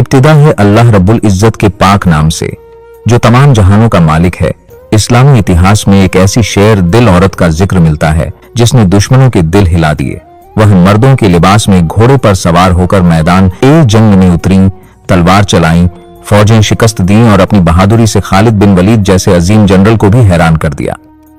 इब्तिदा है अल्लाह रब्बुल इज्जत के पाक नाम से, जो तमाम जहानों का मालिक है। इस्लामी इतिहास में एक ऐसी शेर दिल औरत का जिक्र मिलता है जिसने दुश्मनों के दिल हिला दिए। वह मर्दों के लिबास में घोड़े पर सवार होकर मैदान ए जंग में उतरी, तलवार चलाई, फौजें शिकस्त दी और अपनी बहादुरी से खालिद बिन वलीद जैसे अजीम जनरल को भी हैरान कर दिया।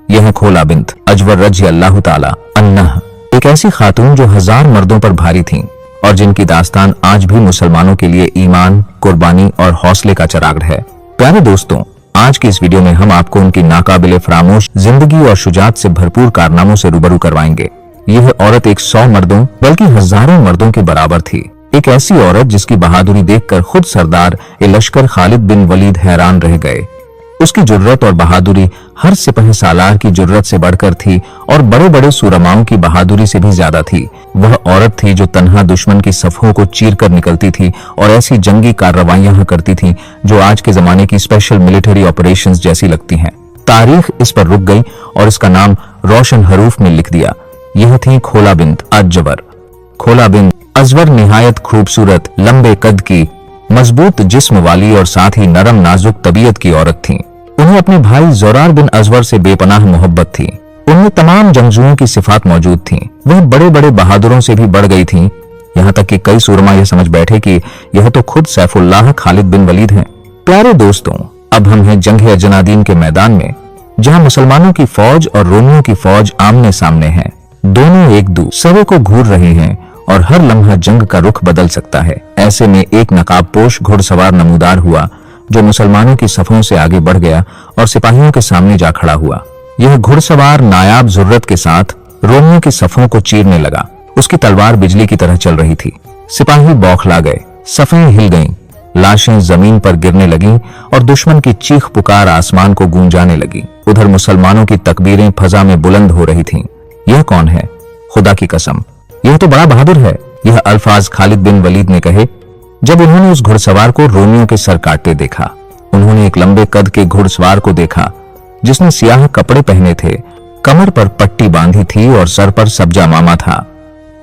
यह है खोला बिन्त अजवर रज़ी अल्लाह ताला अन्हा, एक ऐसी खातून जो 1000 मर्दों पर भारी थीं और जिनकी दास्तान आज भी मुसलमानों के लिए ईमान, कुर्बानी और हौसले का चिराग है। प्यारे दोस्तों, आज की इस वीडियो में हम आपको उनकी नाकाबिले फरामोश जिंदगी और शुजात से भरपूर कारनामों से रूबरू करवाएंगे। यह औरत एक 100 मर्दों बल्कि हजारों मर्दों के बराबर थी। एक ऐसी औरत जिसकी बहादुरी देखकर खुद सरदार ए लश्कर खालिद बिन वलीद हैरान रह गए। उसकी जुर्रत और बहादुरी हर सिपह सालार की जुर्रत से बढ़कर थी और बड़े बड़े सूरमाओं की बहादुरी से भी ज्यादा थी। वह औरत थी जो तन्हा दुश्मन की सफों को चीर कर निकलती थी और ऐसी जंगी कार्रवाइयां करती थी जो आज के जमाने की स्पेशल मिलिट्री ऑपरेशंस जैसी लगती हैं। तारीख इस पर रुक गई और इसका नाम रोशन हरूफ में लिख दिया। यह थी खोला बिन्त अजवर। खोला बिन्त अजवर निहायत खूबसूरत, लंबे कद की, मजबूत जिस्म वाली और साथ ही नरम नाजुक तबीयत की औरत थी। उन्हें अपने भाई ज़ुरार बिन अजवर से बेपनाह मोहब्बत थी। उनमें तमाम जंगजुओं की सिफात मौजूद थीं। वह बड़े बड़े बहादुरों से भी बढ़ गई थीं, यहाँ तक कि कई सूरमा यह समझ बैठे कि यह तो खुद सैफुल्लाह खालिद बिन वलीद हैं। प्यारे दोस्तों, अब हम हैं जंग अजनादीन के मैदान में, जहाँ मुसलमानों की फौज और रोमियों की फौज आमने सामने है। दोनों एक दूसरे को घूर रही हैं और हर लम्हा जंग का रुख बदल सकता है। ऐसे में एक नकाबपोश घुड़सवार नमूदार हुआ जो मुसलमानों की सफों से आगे बढ़ गया और सिपाहियों के सामने जा खड़ा हुआ। यह घुड़सवार नायाब जुर्रत के साथ रोमियों की सफों को चीरने लगा। उसकी तलवार बिजली की तरह चल रही थी। सिपाही बौखला गए, सफें हिल गईं, लाशें जमीन पर गिरने लगीं और दुश्मन की चीख पुकार आसमान को गूंजाने लगी। उधर मुसलमानों की तकबीरें फजा में बुलंद हो रही थीं। यह कौन है? खुदा की कसम, यह तो बड़ा बहादुर है। यह अल्फाज खालिद बिन वलीद ने कहे जब उन्होंने उस घुड़सवार को रोमियों के सर काटते देखा। उन्होंने एक लंबे कद के घुड़सवार को देखा जिसने सियाह कपड़े पहने थे, कमर पर पट्टी बांधी थी और सर पर सब्जा मामा था।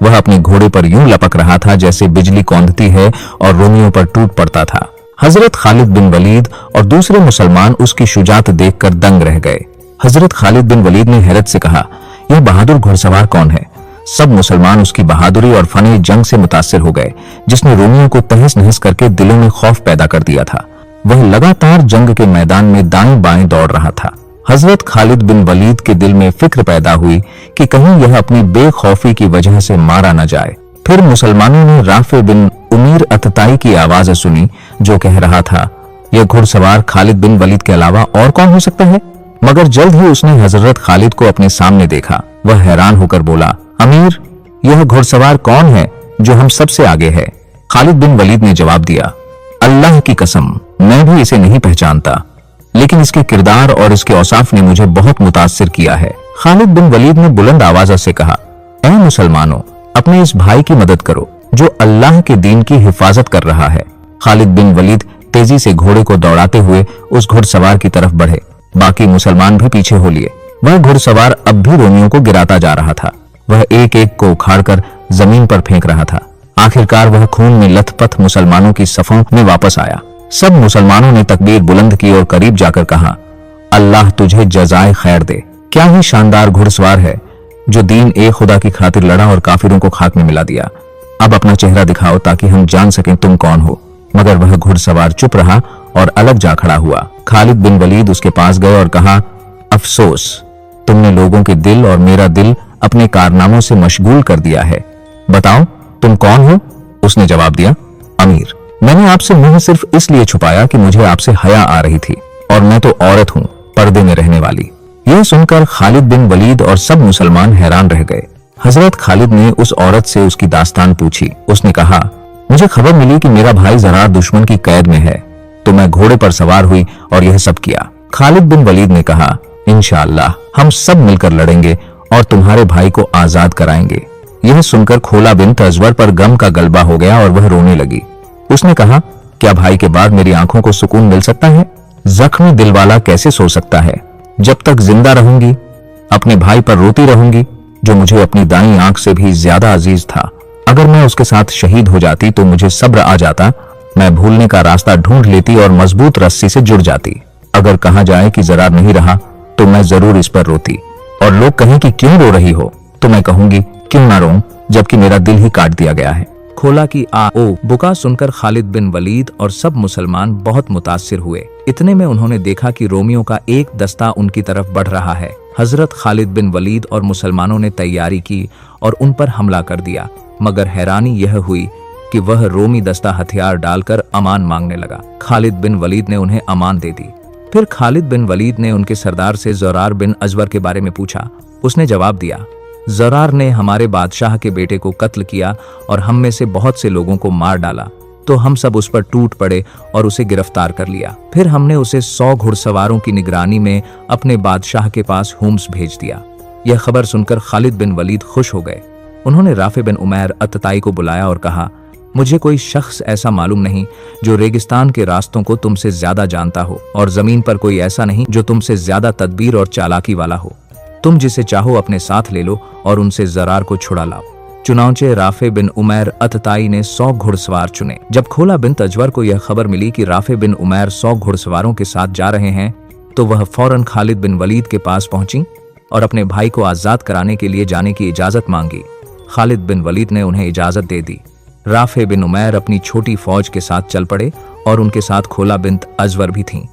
वह अपने घोड़े पर यूं लपक रहा था जैसे बिजली कौंधती है और रोमियों पर टूट पड़ता था। हजरत खालिद बिन वलीद और दूसरे मुसलमान उसकी शुजात देखकर दंग रह गए। हजरत खालिद बिन वलीद ने हैरत से कहा, यह बहादुर घुड़सवार कौन है? सब मुसलमान उसकी बहादुरी और फने जंग से मुतासिर हो गए, जिसने रोमियों को तहस नहस करके दिलों में खौफ पैदा कर दिया था। वह लगातार जंग के मैदान में दाएं बाएं दौड़ रहा था। हजरत खालिद बिन वलीद के दिल में फिक्र पैदा हुई कि कहीं यह अपनी बेखौफी की वजह से मारा न जाए। फिर मुसलमानों ने राफे बिन उमीर अतताई की आवाज सुनी जो कह रहा था, यह घुड़सवार खालिद बिन वलीद के अलावा और कौन हो सकता है? मगर जल्द ही उसने हजरत खालिद को अपने सामने देखा। वह हैरान होकर बोला, अमीर, यह घुड़सवार कौन है जो हम सबसे आगे है? खालिद बिन वलीद ने जवाब दिया, अल्लाह की कसम, मैं भी इसे नहीं पहचानता, लेकिन इसके किरदार और इसके औसाफ ने मुझे बहुत मुतासिर किया है। खालिद बिन वलीद ने बुलंद आवाज से कहा, ऐ मुसलमानों, अपने इस भाई की मदद करो जो अल्लाह के दीन की हिफाजत कर रहा है। खालिद बिन वलीद तेजी से घोड़े को दौड़ाते हुए उस घुड़सवार की तरफ बढ़े। बाकी मुसलमान भी पीछे हो लिए। वह घुड़सवार अब भी रोमियों को गिराता जा रहा था। वह एक एक को उखाड़कर जमीन पर फेंक रहा था। आखिरकार वह खून में लथपथ मुसलमानों की सफों में वापस आया। सब मुसलमानों ने तकबीर बुलंद की और करीब जाकर कहा, अल्लाह तुझे जज़ाए खैर दे। क्या ही शानदार घुड़सवार है जो दीन ए खुदा की खातिर लड़ा और काफिरों को खाक में मिला दिया। अब अपना चेहरा दिखाओ ताकि हम जान सकें तुम कौन हो। मगर वह घुड़सवार चुप रहा और अलग जा खड़ा हुआ। खालिद बिन वलीद उसके पास गए और कहा, अफसोस, तुमने लोगों के दिल और मेरा दिल अपने कारनामों से मशगूल कर दिया है। बताओ तुम कौन हो? उसने जवाब दिया, अमीर, मैंने आपसे मुंह सिर्फ इसलिए छुपाया कि मुझे आपसे हया आ रही थी और मैं तो औरत हूं, पर्दे में रहने वाली। यह सुनकर खालिद बिन वलीद और सब मुसलमान हैरान रह गए। हजरत खालिद ने उस औरत से उसकी दास्तान पूछी। उसने कहा, मुझे खबर मिली कि मेरा भाई ज़रार दुश्मन की कैद में है, तो मैं घोड़े पर सवार हुई और यह सब किया। खालिद बिन वलीद ने कहा, इंशाअल्लाह हम सब मिलकर लड़ेंगे और तुम्हारे भाई को आजाद कराएंगे। यह सुनकर खोला बिन्त अजवर पर गम का गलबा हो गया और वह रोने लगी। उसने कहा, क्या भाई के बाद मेरी आंखों को सुकून मिल सकता है? जख्मी दिल वाला कैसे सो सकता है? जब तक जिंदा रहूंगी अपने भाई पर रोती रहूंगी जो मुझे अपनी दाईं आंख से भी ज्यादा अजीज था। अगर मैं उसके साथ शहीद हो जाती तो मुझे सब्र आ जाता मैं भूलने का रास्ता ढूंढ लेती और मजबूत रस्सी से जुड़ जाती। अगर कहा जाए कि ज़रार नहीं रहा तो मैं जरूर इस पर रोती, और लोग कहें कि क्यों रो रही हो तो मैं कहूंगी क्यों ना रोऊं जबकि मेरा दिल ही काट दिया गया है। खोला की बुका सुनकर खालिद बिन वलीद और सब मुसलमान बहुत मुतासिर हुए। इतने में उन्होंने देखा कि रोमियों का एक दस्ता उनकी तरफ बढ़ रहा है। हजरत खालिद बिन वलीद और मुसलमानों ने तैयारी की और उन पर हमला कर दिया, मगर हैरानी यह हुई कि वह रोमी दस्ता हथियार डालकर अमान मांगने लगा। खालिद बिन वलीद ने उन्हें अमान दे दी। फिर खालिद बिन वलीद ने उनके सरदार से ज़रार बिन अजवर के बारे में पूछा। उसने जवाब दिया, ज़रार ने हमारे बादशाह के बेटे को कत्ल किया और हम में से बहुत से लोगों को मार डाला, तो हम सब उस पर टूट पड़े और उसे गिरफ्तार कर लिया। फिर हमने उसे 100 घुड़सवारों की निगरानी में अपने बादशाह के पास होम्स भेज दिया। यह खबर सुनकर खालिद बिन वलीद खुश हो गए। उन्होंने राफे बिन उमैर अत्ताई को बुलाया और कहा, मुझे कोई शख्स ऐसा मालूम नहीं जो रेगिस्तान के रास्तों को तुमसे ज्यादा जानता हो, और जमीन पर कोई ऐसा नहीं जो तुमसे ज्यादा तदबीर और चालाकी वाला हो। तुम जिसे चाहो अपने साथ ले लो और उनसे ज़रार को छुड़ा लाओ। चुनांचे राफे बिन उमैर अत्ताई ने 100 घुड़सवार चुने। जब खोला बिन तजवर को यह खबर मिली कि राफे बिन उमैर 100 घुड़सवारों के साथ जा रहे हैं, तो वह फौरन खालिद बिन वलीद के पास पहुंची और अपने भाई को आजाद कराने के लिए जाने की इजाजत मांगी। खालिद बिन वलीद ने उन्हें इजाजत दे दी। राफे बिन उमैर अपनी छोटी फौज के साथ चल पड़े और उनके साथ खोला बिन अजवर भी थीं।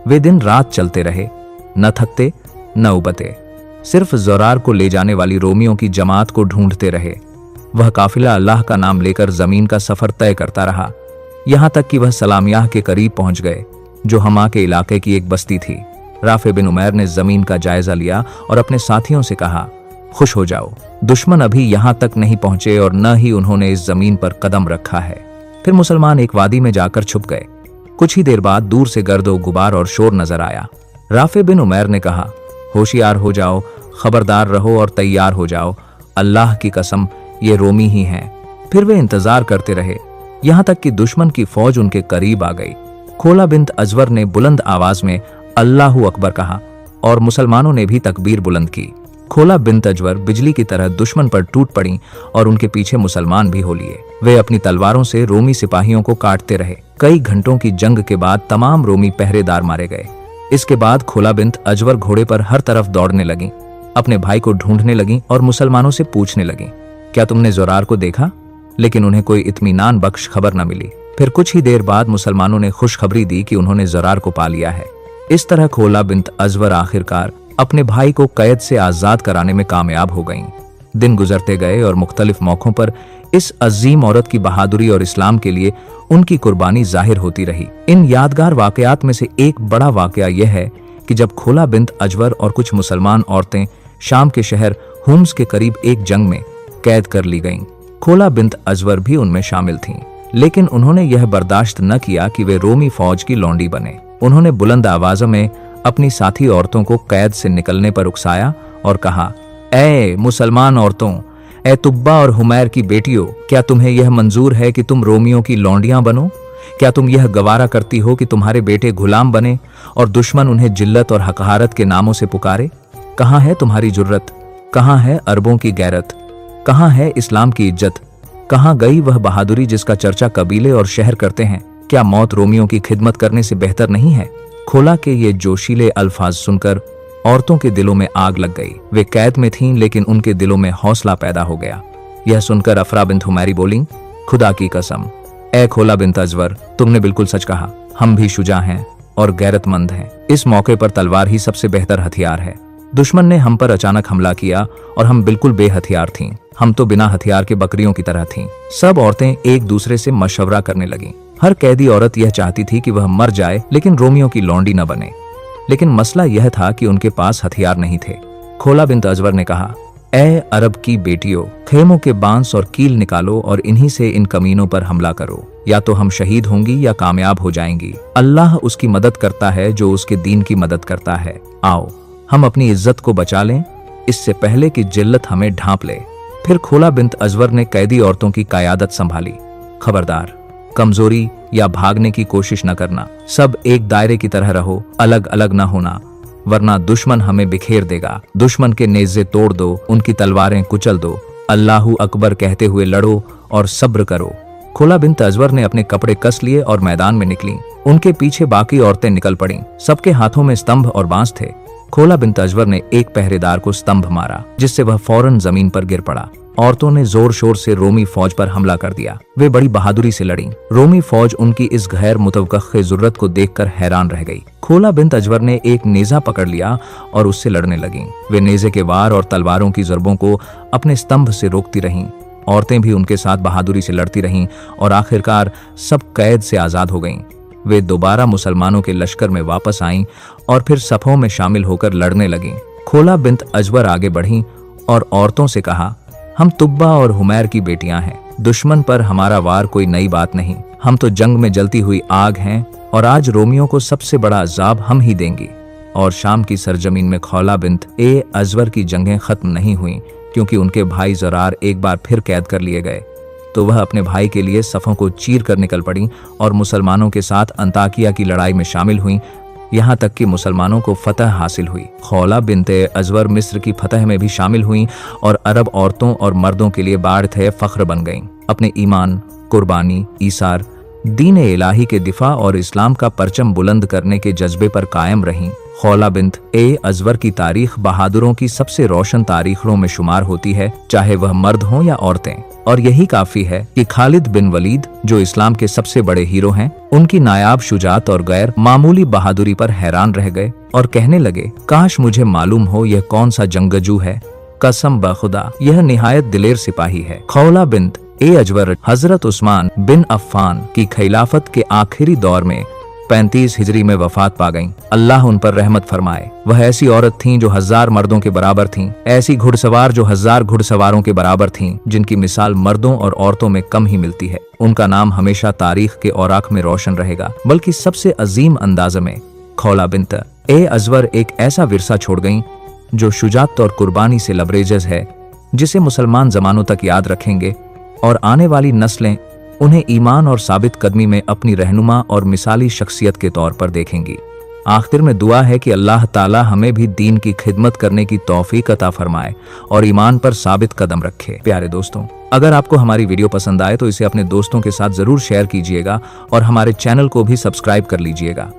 वे दिन रात चलते रहे, न थकते न उबते, सिर्फ ज़रार को ले जाने वाली रोमियों की जमात को ढूंढते रहे। वह काफिला अल्लाह का नाम लेकर जमीन का सफर तय करता रहा, यहाँ तक कि वह सलामियाह के करीब पहुंच गए, जो हमा के इलाके की एक बस्ती थी। राफे बिन उमैर ने जमीन का जायजा लिया और अपने साथियों से कहा, खुश हो जाओ, दुश्मन अभी यहाँ तक नहीं पहुंचे और न ही उन्होंने इस जमीन पर कदम रखा है। फिर मुसलमान एक वादी में जाकर छुप गए। कुछ ही देर बाद दूर से गर्दो गुबार और शोर नजर आया। राफे बिन उमैर ने कहा, होशियार हो जाओ, खबरदार रहो और तैयार हो जाओ, अल्लाह की कसम ये रोमी ही हैं। फिर वे इंतजार करते रहे, यहाँ तक कि दुश्मन की फौज उनके करीब आ गई। खोला बिन अजवर ने बुलंद आवाज में अल्लाहु अकबर कहा और मुसलमानों ने भी तकबीर बुलंद की। खोला बिन अजवर बिजली की तरह दुश्मन पर टूट पड़ी और उनके पीछे मुसलमान भी हो लिए। वे अपनी तलवारों से रोमी सिपाहियों को काटते रहे। कई घंटों की जंग के बाद तमाम रोमी पहरेदार मारे गए। इसके बाद खोला बिन अजवर घोड़े पर हर तरफ दौड़ने लगी, अपने भाई को ढूंढने लगी और मुसलमानों से पूछने लगी, क्या तुमने ज़रार को देखा? लेकिन उन्हें कोई इत्मीनान बख्श खबर न मिली। फिर कुछ ही देर बाद मुसलमानों ने खुशखबरी दी कि उन्होंने ज़रार को पा लिया है। इस तरह खोला बिन अजवर आखिरकार अपने भाई को कैद से आजाद कराने में कामयाब हो गईं। दिन गुजरते गए और मुख्तलिफ मौकों पर इस अजीम औरत की बहादुरी और इस्लाम के लिए उनकी कुर्बानी जाहिर होती रही। इन यादगार वाकयात में से एक बड़ा वाकया यह है कि जब खोला बिन अजवर और कुछ मुसलमान औरतें शाम के शहर हुम्स के करीब एक जंग में कैद कर ली गईं। खोला बिन अजवर भी उनमें शामिल थीं, लेकिन उन्होंने यह बर्दाश्त न किया कि वे रोमी फौज की लौंडी बने। उन्होंने बुलंद आवाज़ों में अपनी साथी औरतों को कैद से निकलने पर उकसाया और कहा, ऐ मुसलमान औरतों, ऐ तुब्बा और हुमैर की बेटियों, क्या तुम्हें यह मंजूर है कि तुम रोमियों की लौंडियां बनो? क्या तुम यह गवारा करती हो कि तुम्हारे बेटे गुलाम बने और दुश्मन उन्हें जिल्लत और हक़ारत के नामों से पुकारे? कहाँ है तुम्हारी जुर्रत? कहाँ है अरबों की गैरत? कहाँ है इस्लाम की इज्जत? कहाँ गई वह बहादुरी जिसका चर्चा कबीले और शहर करते हैं? क्या मौत रोमियों की खिदमत करने से बेहतर नहीं है? खोला के ये जोशीले अल्फाज सुनकर औरतों के दिलों में आग लग गई। वे कैद में थीं, लेकिन उनके दिलों में हौसला पैदा हो गया। यह सुनकर अफरा बिन हुमैरी बोली, खुदा की कसम, ए खोला बिन अजवर, तुमने बिल्कुल सच कहा। हम भी शुजा हैं और गैरतमंद हैं। इस मौके पर तलवार ही सबसे बेहतर हथियार है। दुश्मन ने हम पर अचानक हमला किया और हम बिल्कुल बेहथियार थीं। हम तो बिना हथियार के बकरियों की तरह थीं। सब औरतें एक दूसरे से मशवरा करने लगीं। हर कैदी औरत यह चाहती थी कि वह मर जाए लेकिन रोमियों की लौंडी न बने। लेकिन मसला यह था कि उनके पास हथियार नहीं थे। खोला बिन अजवर ने कहा, ए अरब की बेटियों, खेमों के बांस और कील निकालो और इन्हीं से इन कमीनों पर हमला करो। या तो हम शहीद होंगी या कामयाब हो जाएंगी। अल्लाह उसकी मदद करता है जो उसके दीन की मदद करता है। आओ हम अपनी इज्जत को बचा लें, इससे पहले कि जिल्लत हमें ढांप ले। फिर खोला बिन अजवर ने कैदी औरतों की कयादत संभाली। खबरदार, कमजोरी या भागने की कोशिश न करना। सब एक दायरे की तरह रहो, अलग अलग न होना, वरना दुश्मन हमें बिखेर देगा। दुश्मन के नेज़े तोड़ दो, उनकी तलवारें कुचल दो। अल्लाहु अकबर कहते हुए लड़ो और सब्र करो। खोला बिन्त अजवर ने अपने कपड़े कस लिए और मैदान में निकली। उनके पीछे बाकी औरतें निकल पड़ीं। सबके हाथों में स्तंभ और बांस थे। खोला बिन्त अजवर ने एक पहरेदार को स्तंभ मारा, जिससे वह फौरन जमीन पर गिर पड़ा। औरतों ने जोर शोर से रोमी फौज पर हमला कर दिया। वे बड़ी बहादुरी से लड़ी। रोमी फौज उनकी इस गैर मुतवक्किल जुर्रत को देखकर हैरान रह गई। खोला बिन्त अजवर ने एक नेजा पकड़ लिया और उससे लड़ने लगीं। वे नेजे के वार और तलवारों की ज़रबों को अपने स्तंभ से रोकती रहीं। औरतें भी उनके साथ बहादुरी से लड़ती रहीं और आखिरकार सब कैद से आज़ाद हो गईं। वे दोबारा मुसलमानों के लश्कर में वापस आईं और फिर सफ़ों में शामिल होकर लड़ने लगीं। खोला बिन्त अजवर आगे बढ़ीं और औरतों से कहा, हम तुब्बा और हुमैर की बेटियां हैं। दुश्मन पर हमारा वार कोई नई बात नहीं। हम तो जंग में जलती हुई आग हैं और आज रोमियों को सबसे बड़ा अजाब हम ही देंगे। और शाम की सरजमीन में खोला बिन्त अजवर की जंगें खत्म नहीं हुईं, क्योंकि उनके भाई ज़रार एक बार फिर कैद कर लिए गए। तो वह अपने भाई के लिए सफ़ों को चीर कर निकल पड़ी और मुसलमानों के साथ अंताकिया की लड़ाई में शामिल हुईं, यहाँ तक कि मुसलमानों को फतह हासिल हुई। खोला बिन्ते अजवर मिस्र की फतह में भी शामिल हुईं और अरब औरतों और मर्दों के लिए बाढ़-ए फख्र बन गईं। अपने ईमान, कुर्बानी, ईसार, दीन इलाही के दिफा और इस्लाम का परचम बुलंद करने के जज्बे पर कायम रहीं। खोला बिन्त अजवर की तारीख बहादुरों की सबसे रोशन तारीखों में शुमार होती है, चाहे वह मर्द हों या औरतें। और यही काफी है कि खालिद बिन वलीद, जो इस्लाम के सबसे बड़े हीरो हैं, उनकी नायाब शुजात और गैर मामूली बहादुरी पर हैरान रह गए और कहने लगे, काश मुझे मालूम हो यह कौन सा जंगजू है। कसम बखुदा, यह निहायत दिलेर सिपाही है। खोला बिन्त अजवर हजरत उस्मान बिन अफ़्फ़ान की खिलाफत के आखिरी दौर में 35 हिजरी में वफात पा गईं। अल्लाह उन पर रहमत फरमाए। वह ऐसी औरत थीं जो 1000 मर्दों के बराबर थीं, ऐसी घुड़सवार जो 1000 घुड़सवारों के बराबर थीं, जिनकी मिसाल मर्दों और औरतों में कम ही मिलती है। उनका नाम हमेशा तारीख के औराक में रोशन रहेगा। बल्कि सबसे अजीम अंदाज में खोला बिन्त अजवर एक ऐसा विरसा छोड़ गईं जो शुजात और कुर्बानी से लबरेज है, जिसे मुसलमान जमानों तक याद रखेंगे और आने वाली नस्लें उन्हें ईमान और साबित कदमी में अपनी रहनुमा और मिसाली शख्सियत के तौर पर देखेंगी। आखिर में दुआ है कि अल्लाह ताला हमें भी दीन की खिदमत करने की तौफीक अता फरमाए और ईमान पर साबित कदम रखे। प्यारे दोस्तों, अगर आपको हमारी वीडियो पसंद आए तो इसे अपने दोस्तों के साथ जरूर शेयर कीजिएगा और हमारे चैनल को भी सब्सक्राइब कर लीजिएगा।